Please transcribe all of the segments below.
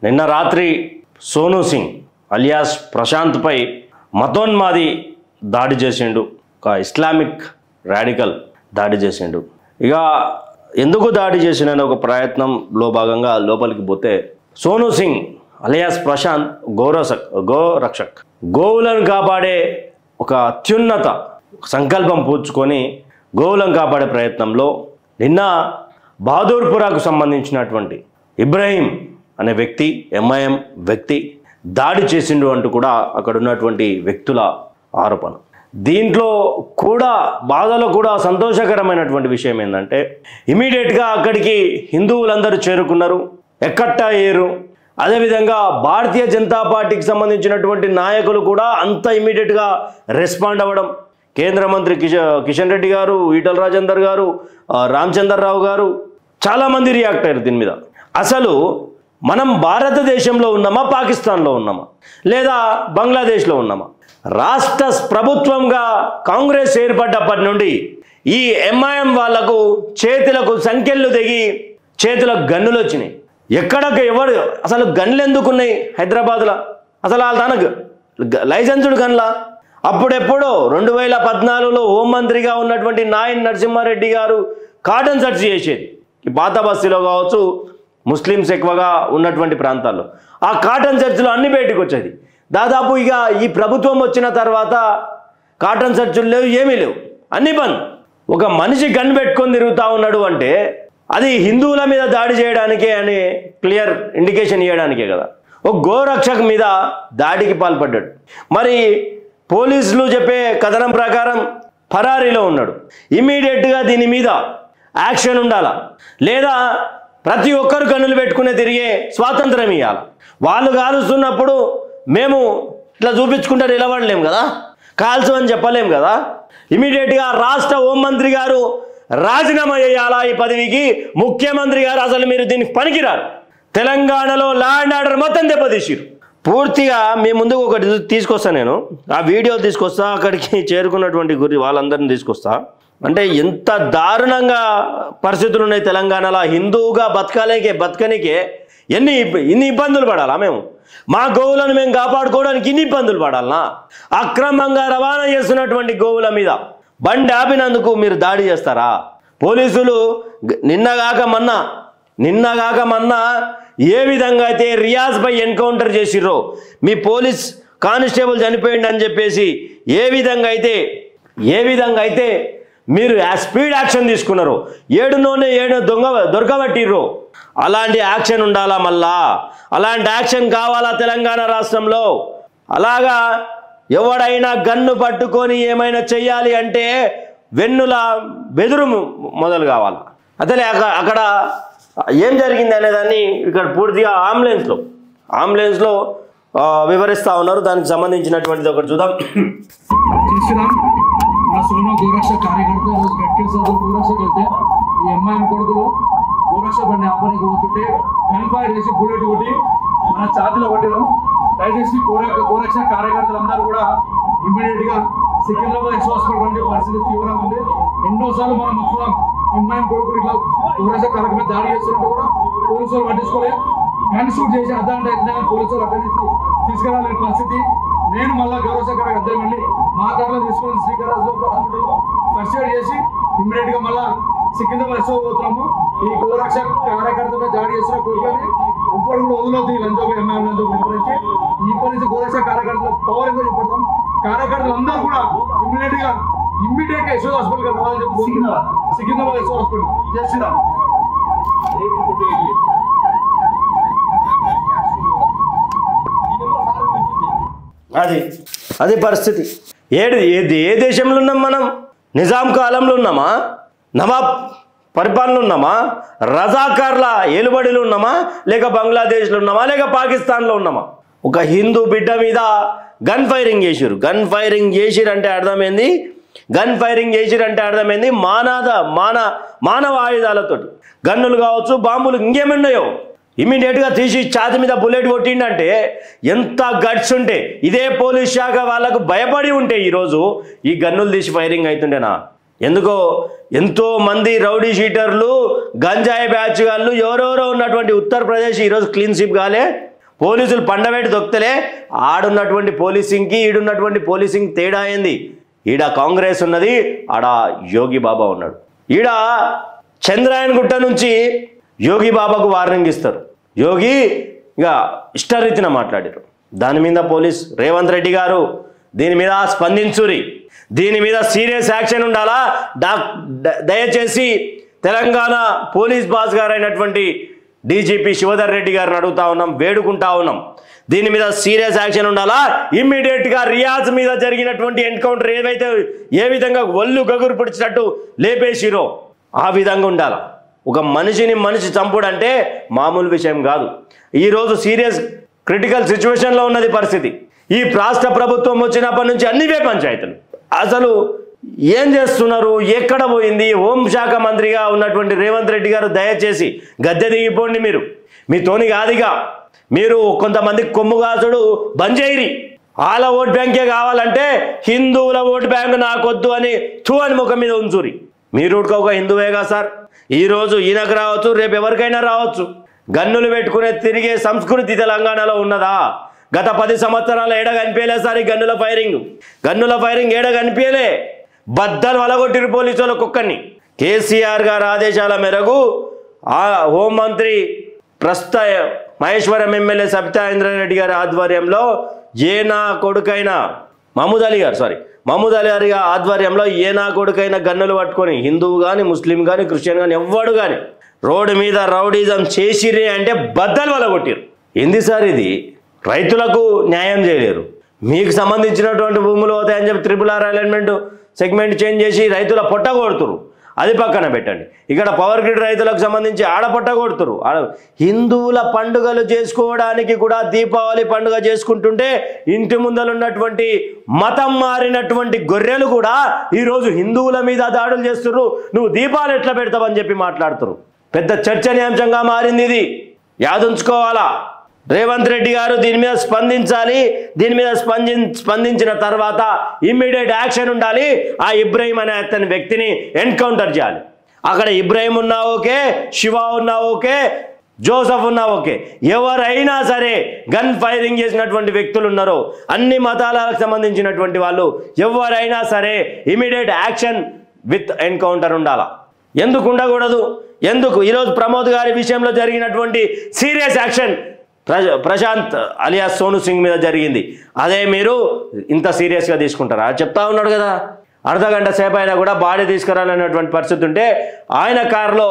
నిన్న రాత్రి సోనూ సింగ్ అలియాస్ ప్రశాంత్ పై మతోన్మాది దాడి చేసిండు. ఒక ఇస్లామిక్ రాడికల్ దాడి చేసిండు. ఇక ఎందుకు దాడి చేసిన ఒక ప్రయత్నంలో భాగంగా లోపలికి పోతే సోనూ సింగ్ అలియాస్ ప్రశాంత్ గోరక్షక్, గోవులను కాపాడే ఒక అత్యున్నత సంకల్పం పూడ్చుకొని గోవులను కాపాడే ప్రయత్నంలో నిన్న బహదూర్పురాకు సంబంధించినటువంటి ఇబ్రాహీం అనే వ్యక్తి, ఎంఐఎం వ్యక్తి దాడి చేసిండు అంటూ కూడా అక్కడ ఉన్నటువంటి వ్యక్తుల ఆరోపణ. దీంట్లో కూడా బాధలో కూడా సంతోషకరమైనటువంటి విషయం ఏంటంటే ఇమీడియట్గా అక్కడికి హిందువులందరూ చేరుకున్నారు, ఎక్కట్టయ్యారు. అదేవిధంగా భారతీయ జనతా పార్టీకి సంబంధించినటువంటి నాయకులు కూడా అంత ఇమీడియట్గా రెస్పాండ్ అవ్వడం, కేంద్ర మంత్రి కిషన్ రెడ్డి గారు, ఈటల రాజేందర్ గారు, రామచంద్రరావు గారు చాలామంది రియాక్ట్ అయ్యారు దీని మీద. అసలు మనం భారతదేశంలో ఉన్నామా, పాకిస్తాన్లో ఉన్నామా, లేదా బంగ్లాదేశ్లో ఉన్నామా? రాష్ట్ర ప్రభుత్వంగా కాంగ్రెస్ ఏర్పడ్డప్పటి నుండి ఈ ఎంఐఎం వాళ్లకు చేతులకు సంఖ్యలు తెగి చేతులకు గన్నులు వచ్చినాయి. ఎక్కడకు ఎవరు అసలు గన్లు ఎందుకున్నాయి హైదరాబాద్లో? అసలు వాళ్ళ తనకు లైసెన్స్డ్ గన్లా? అప్పుడెప్పుడో 2014లో హోంమంత్రిగా ఉన్నటువంటి నాయన్ నరసింహారెడ్డి గారు కాటన్ సెర్చ్ చేసేది. ఈ పాత బస్తీలో కావచ్చు, ముస్లిమ్స్ ఎక్కువగా ఉన్నటువంటి ప్రాంతాల్లో ఆ కాటన్ సెర్చ్లు అన్ని బయటకు వచ్చేది. దాదాపు ఇక ఈ ప్రభుత్వం వచ్చిన తర్వాత కాటన్ సెర్చ్లు లేవు, ఏమీ లేవు, అన్ని బంద్. ఒక మనిషి గన్ పెట్టుకొని తిరుగుతూ ఉన్నాడు అంటే అది హిందువుల మీద దాడి చేయడానికే అని క్లియర్ ఇండికేషన్ ఇవ్వడానికే కదా. ఒక గోరక్షక్ మీద దాడికి పాల్పడ్డాడు. మరి పోలీసులు చెప్పే కథనం ప్రకారం ఫరారీలో ఉన్నాడు. ఇమీడియట్గా దీని మీద యాక్షన్ ఉండాలా, లేదా ప్రతి ఒక్కరు గన్నులు పెట్టుకునే తిరిగే స్వాతంత్రం ఇవ్వాలి. వాళ్ళు కాలుస్తున్నప్పుడు మేము ఇట్లా చూపించుకుంటే నిలబడలేం కదా, కాల్చమని చెప్పలేం కదా. ఇమీడియట్గా రాష్ట్ర హోంమంత్రి గారు రాజీనామా చేయాలా ఈ పదవికి. ముఖ్యమంత్రి గారు అసలు మీరు దీనికి పనికిరారు. తెలంగాణలో లా అండ్ ఆర్డర్ మొత్తం దెబ్బతీసిరు. పూర్తిగా మీ ముందుకు ఒకటి తీసుకొస్తా, నేను ఆ వీడియో తీసుకొస్తా, అక్కడికి చేరుకున్నటువంటి వాళ్ళందరినీ తీసుకొస్తా. అంటే ఎంత దారుణంగా పరిస్థితులు ఉన్నాయి తెలంగాణలో. హిందువుగా బతకనికే ఇన్ని ఇబ్బందులు పడాలా? మేము మా గోవులను మేము కాపాడుకోవడానికి ఇన్ని ఇబ్బందులు పడాలనా? అక్రమంగా రవాణా చేస్తున్నటువంటి గోవుల మీద బండి ఆపినందుకు మీరు దాడి చేస్తారా? పోలీసులు నిన్నగాక మొన్న ఏ విధంగా అయితే రియాజ్ పై ఎన్కౌంటర్ చేసిర్రో, మీ పోలీస్ కానిస్టేబుల్ చనిపోయింది అని చెప్పేసి ఏ విధంగా అయితే మీరు స్పీడ్ యాక్షన్ తీసుకున్నారు, 7 దొరకబట్టిర్రో, అలాంటి యాక్షన్ ఉండాలా? మళ్ళా అలాంటి యాక్షన్ కావాలా తెలంగాణ రాష్ట్రంలో? అలాగా ఎవడైనా గన్ను పట్టుకొని ఏమైనా చెయ్యాలి అంటే వెన్నుల బెదురు మొదలు కావాలి. అసలే అక్కడ ఏం జరిగింది అనేదాన్ని ఇక్కడ పూర్తిగా అంబులెన్స్లో వివరిస్తూ ఉన్నారు. దానికి సంబంధించినటువంటిది ఒకటి చూద్దాం. సోనో గోరక్ష కార్యకర్త రోజు గట్కేశ్వర గోరక్షకు వెళ్తే ఈ ఎంఐఎం కొడుకులు గోరక్ష బండి ఆపడానికి పోతుంటే గన్ ఫైర్ చేసి బుల్లెట్ కొట్టి మన ఛాతీలో కొట్టారు. దయచేసి గోరక్ష కార్యకర్తలందరూ కూడా ఇమ్మీడియట్ గా సికింద్రాబాద్ ఎక్స్ హాస్పిటల్ పరిస్థితి తీవ్రంగా ఉంది. ఎన్నోసార్లు మనం మొత్తం ఎంఐఎం కొడుకులు ఇట్లా గోరక్ష కార్యక్రమం దాడి చేస్తున్నట్టు కూడా పోలీసులు పట్టించుకోలేదు. గన్ షూట్ చేసి అర్థం అయితే పోలీసులు అక్కడి నుంచి తీసుకురాలేని పరిస్థితి. నేను మళ్ళీ గౌరవ కార్యకర్త అద్దె మళ్ళీ మా కార్లో తీసుకొని శ్రీకారాజు హాస్పిటల్లో ఫస్ట్ ఎయిడ్ చేసి ఇమ్మీడియట్ గా మళ్ళీ సికింద్రాబాద్ పోతున్నాము. ఈ గోరక్ష కార్యకర్తపై దాడి చేసిన కోరికని ఇప్పుడు కూడా వదిలేదు. ఈ లంచోకి ఎంఐఎం లంచోకి వివరించి ఇప్పటి నుంచి గోరక్ష కార్యకర్తల పవర్ ఎందుకు చెప్పడం, కార్యకర్తలు అందరూ కూడా ఇమ్మీడియట్ గా యశోద హాస్పిటల్ రావాలని చెప్పి సికింద్రాబాద్ యశోద హాస్పిటల్ చేస్తున్నాం. అది పరిస్థితి. ఏ దేశంలో ఉన్నాం మనం? నిజాం కాలంలో ఉన్నామా? నవాబ్ పరిపాలన ఉన్నామా? రజాకార్ల ఏలుబడిలో ఉన్నామా? లేక బంగ్లాదేశ్లో ఉన్నామా? లేక పాకిస్తాన్లో ఉన్నామా? ఒక హిందూ బిడ్డ మీద గన్ ఫైరింగ్ చేసిరంటే అర్థమైంది. మానవ ఆయుధాలతోటి గన్నులు కావచ్చు, బాంబులు, ఇంకేమున్నాయో ఇమీడియట్గా తీసి ఛాతి మీద బుల్లెట్ కొట్టిండంటే ఎంత గట్స్ ఉంటే, ఇదే పోలీస్ శాఖ వాళ్ళకు భయపడి ఉంటే ఈరోజు ఈ గన్నులు తీసి ఫైరింగ్ అవుతుండేనా? ఎందుకో ఎంతో మంది రౌడీ షీటర్లు, గంజాయి బ్యాచ్ వాళ్ళు ఎవరెవరో ఉన్నటువంటి ఉత్తరప్రదేశ్ ఈరోజు క్లీన్ స్వీప్ కాలే. పోలీసులు పండబెట్టి దొక్తలే ఆడున్నటువంటి పోలీసింగ్కి ఈడున్నటువంటి పోలీసింగ్ తేడా అయింది. ఈడ కాంగ్రెస్ ఉన్నది, ఆడ యోగి బాబా ఉన్నాడు. ఈడ చంద్రాయన్ గుట్ట నుంచి యోగి బాబాకు వార్నింగ్ ఇస్తారు. యోగి ఇక ఇష్టరీతిన మాట్లాడారు. దాని మీద పోలీస్ రేవంత్ రెడ్డి గారు దీని మీద స్పందించురి, దీని మీద సీరియస్ యాక్షన్ ఉండాలా. దయచేసి తెలంగాణ పోలీస్ బాస్ గారు అయినటువంటి డీజీపీ శివధర్ రెడ్డి గారిని అడుగుతా ఉన్నాం, వేడుకుంటా ఉన్నాం. దీని మీద సీరియస్ యాక్షన్ ఉండాలా. ఇమ్మీడియట్గా రియాజ్ మీద జరిగినటువంటి ఎన్కౌంటర్ ఏ విధంగా ఒళ్ళు గగురు పిడిచినట్టు లేపేసిరో ఆ విధంగా ఉండాలి. ఒక మనిషి చంపుడు అంటే మామూలు విషయం కాదు. ఈరోజు సీరియస్ క్రిటికల్ సిచ్యువేషన్లో ఉన్నది పరిస్థితి. ఈ రాష్ట్ర ప్రభుత్వం వచ్చినప్పటి నుంచి అన్నివే పంచాయతీలు. అసలు ఏం చేస్తున్నారు, ఎక్కడ పోయింది? హోంశాఖ మంత్రిగా ఉన్నటువంటి రేవంత్ రెడ్డి గారు దయచేసి గద్దె దిగిపోండి. మీతోని కాదుగా, మీరు కొంతమంది కొమ్ముగాసుడు బంద్ చేయరి. వాళ్ళ ఓట్ బ్యాంకే కావాలంటే హిందువుల ఓట్ బ్యాంక్ నాకొద్దు అని అని ముఖం మీద ఉంచురి. మీరు ఒక హిందువేగా సార్. ఈరోజు ఈయనకు రావచ్చు, రేపు ఎవరికైనా రావచ్చు. గన్నులు పెట్టుకునే తిరిగే సంస్కృతి తెలంగాణలో ఉన్నదా? గత 10 సంవత్సరాలు ఏడ కనిపించలే సార్ ఈ గన్నుల ఫైరింగ్ ఏడ కనిపించలే. బద్దలు వలగొట్టిరు పోలీసుల కుక్కర్ని. కేసీఆర్ గారి ఆదేశాల మేరకు ఆ హోంమంత్రి ప్రస్తుత మహేశ్వరం ఎమ్మెల్యే సబితా ఇంద్రారెడ్డి గారి ఆధ్వర్యంలో ఏనా కొడుకైన మహమూద్ అలీ గారి ఆధ్వర్యంలో ఏనా కొడుకైన గన్నులు పట్టుకొని హిందువు కానీ, ముస్లిం కానీ, క్రిస్టియన్ కానీ ఎవ్వడు కానీ రోడ్డు మీద రౌడీజం చేసిరే అంటే బద్దలు వలగొట్టిరు. ఏంది సార్ ఇది? రైతులకు న్యాయం చేయలేరు. మీకు సంబంధించినటువంటి భూములు అవుతాయని చెప్పి RRR అలైన్మెంట్ సెగ్మెంట్ చేంజ్ చేసి రైతుల పొట్ట కొడుతురు. అది పక్కన పెట్టండి. ఇక్కడ పవర్ గ్రిడ్ రైతులకు సంబంధించి ఆడ పొట్ట కొడుతురు. హిందువుల పండుగలు చేసుకోవడానికి కూడా దీపావళి పండుగ చేసుకుంటుంటే ఇంటి ముందలున్నటువంటి మతం మారినటువంటి గొర్రెలు కూడా ఈరోజు హిందువుల మీద దాడులు చేస్తున్నారు. నువ్వు దీపాలు ఎట్లా పెడతావని చెప్పి మాట్లాడుతున్నారు. పెద్ద చర్చనీయాంశంగా మారింది ఇది. యాదుంచుకోవాలా. రేవంత్ రెడ్డి గారు దీని మీద స్పందించాలి. దీని మీద స్పందించిన తర్వాత ఇమ్మీడియట్ యాక్షన్ ఉండాలి. ఆ ఇబ్రహీం అనే అతని వ్యక్తిని ఎన్కౌంటర్ చేయాలి. అక్కడ ఇబ్రహీం ఉన్నా ఓకే, శివ ఉన్నా ఓకే, జోసఫ్ ఉన్నా ఓకే, ఎవరైనా సరే గన్ ఫైరింగ్ చేసినటువంటి వ్యక్తులు ఉన్నారో అన్ని మతాలకు సంబంధించినటువంటి వాళ్ళు ఎవరైనా సరే ఇమ్మీడియట్ యాక్షన్ విత్ ఎన్కౌంటర్ ఉండాలా. ఎందుకు ఉండకూడదు? ఎందుకు ఈరోజు ప్రమోద్ గారి విషయంలో జరిగినటువంటి serious action Prashant alias Sonu Singh మీద జరిగింది. అదే మీరు ఇంత సీరియస్గా తీసుకుంటారా? చెప్తా ఉన్నాడు కదా, అర్ధగంట సేపు అయినా కూడా బాడీ తీసుకురాలనేటువంటి పరిస్థితి ఉంటే ఆయన కారులో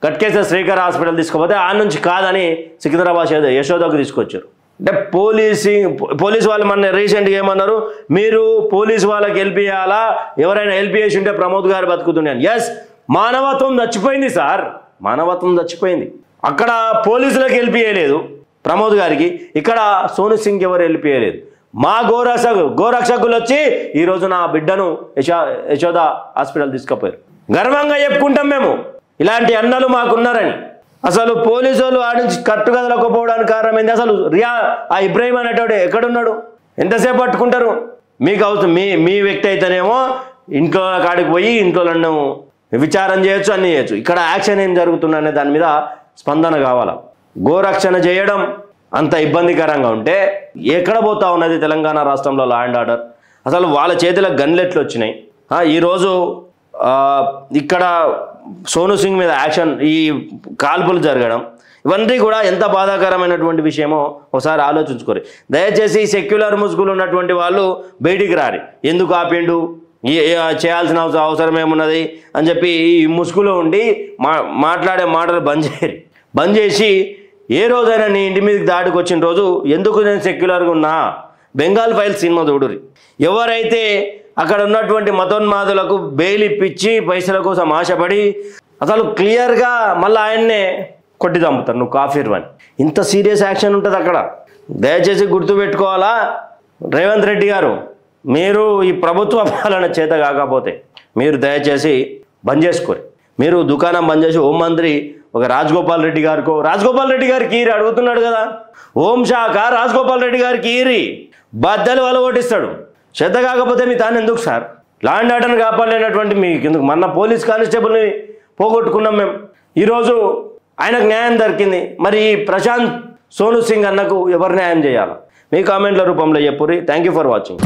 కట్కేశ్వర శ్రీకర్ హాస్పిటల్ తీసుకుపోతే ఆ నుంచి కాదని సికింద్రాబాద్ యశోదకు తీసుకొచ్చారు. అంటే పోలీసు వాళ్ళు మన రీసెంట్గా ఏమన్నారు, మీరు పోలీసు వాళ్ళకి హెల్ప్ చేయాలా, ఎవరైనా హెల్ప్ చేసి ఉంటే ప్రమోద్ గారు బతుకుతున్నాను. ఎస్, మానవత్వం చచ్చిపోయింది సార్, మానవత్వం చచ్చిపోయింది. అక్కడ పోలీసులకు హెల్ప్ చేయలేదు ప్రమోద్ గారికి, ఇక్కడ సోను సింగ్ ఎవరు హెల్ప్ చేయలేదు. మా గోరక్షకులు వచ్చి ఈరోజు నా బిడ్డను యశోద హాస్పిటల్ తీసుకుపోయారు. గర్వంగా చెప్పుకుంటాం మేము, ఇలాంటి అన్నలు మాకున్నారని. అసలు పోలీసు వాళ్ళు ఆడించి కట్టుకదలకపోవడానికి కారణం ఏంటి? అసలు ఆ ఇబ్రహీం అనేటోడు ఎక్కడున్నాడు? ఎంతసేపు పట్టుకుంటారు? మీకు అవుతుంది మీ వ్యక్తి అయితేనేమో ఇంట్లో కాడికి పోయి ఇంట్లో నన్ను విచారం చేయొచ్చు, అన్నీ చేయొచ్చు. ఇక్కడ యాక్షన్ ఏం జరుగుతుందనే దాని మీద స్పందన కావాలా. గోరక్షణ చేయడం అంత ఇబ్బందికరంగా ఉంటే ఎక్కడ పోతా ఉన్నది తెలంగాణ రాష్ట్రంలో లా అండ్ ఆర్డర్? అసలు వాళ్ళ చేతిలో గన్లెట్లు వచ్చినాయి. ఈరోజు ఇక్కడ సోను సింగ్ మీద యాక్షన్, ఈ కాల్పులు జరగడం, ఇవన్నీ కూడా ఎంత బాధాకరమైనటువంటి విషయమో ఒకసారి ఆలోచించుకోరు. దయచేసి సెక్యులర్ ముసుగులు ఉన్నటువంటి వాళ్ళు బయటికి రారి. ఎందుకు ఆపిండు, చేయాల్సిన అవసరం ఏమున్నది అని చెప్పి ఈ ముసుగులో ఉండి మాట్లాడే మాటలు బంద్ చేసి ఏ రోజైనా నీ ఇంటి మీదకి దాడికి వచ్చిన రోజు ఎందుకు నేను సెక్యులర్గా ఉన్నా, బెంగాల్ ఫైల్స్ సినిమా చూడురి. ఎవరైతే అక్కడ ఉన్నటువంటి మతోన్మాదులకు బెయిల్ ఇప్పించి పైసల కోసం ఆశపడి అసలు క్లియర్గా మళ్ళీ ఆయన్నే కొట్టి చంపుతారు, నువ్వు కాఫీర్ అని. ఇంత సీరియస్ యాక్షన్ ఉంటుంది అక్కడ. దయచేసి గుర్తుపెట్టుకోవాలా రేవంత్ రెడ్డి గారు, మీరు ఈ ప్రభుత్వ పాలన చేత కాకపోతే మీరు దయచేసి బంద్ చేసుకోరు. మీరు దుకాణం బంద్ చేసి హోంమంత్రి ఒక రాజగోపాల్ రెడ్డి గారికి ఈరి అడుగుతున్నాడు కదా, హోంశాఖ రాజగోపాల్ రెడ్డి గారికి ఈరి బద్దలు వలగొట్టిస్తాడు. శ్రద్ధ కాకపోతే మీ తాను ఎందుకు సార్? లా అండ్ ఆర్డర్ని కాపాడలేనటువంటి మీకు ఎందుకు? మొన్న పోలీస్ కానిస్టేబుల్ని పోగొట్టుకున్నాం మేము, ఈరోజు ఆయనకు న్యాయం దొరికింది. మరి ప్రశాంత్ సోను సింగ్ అన్నకు ఎవరు న్యాయం చేయాలి? మీ కామెంట్ల రూపంలో చెప్పుర్రి. Thank you for watching.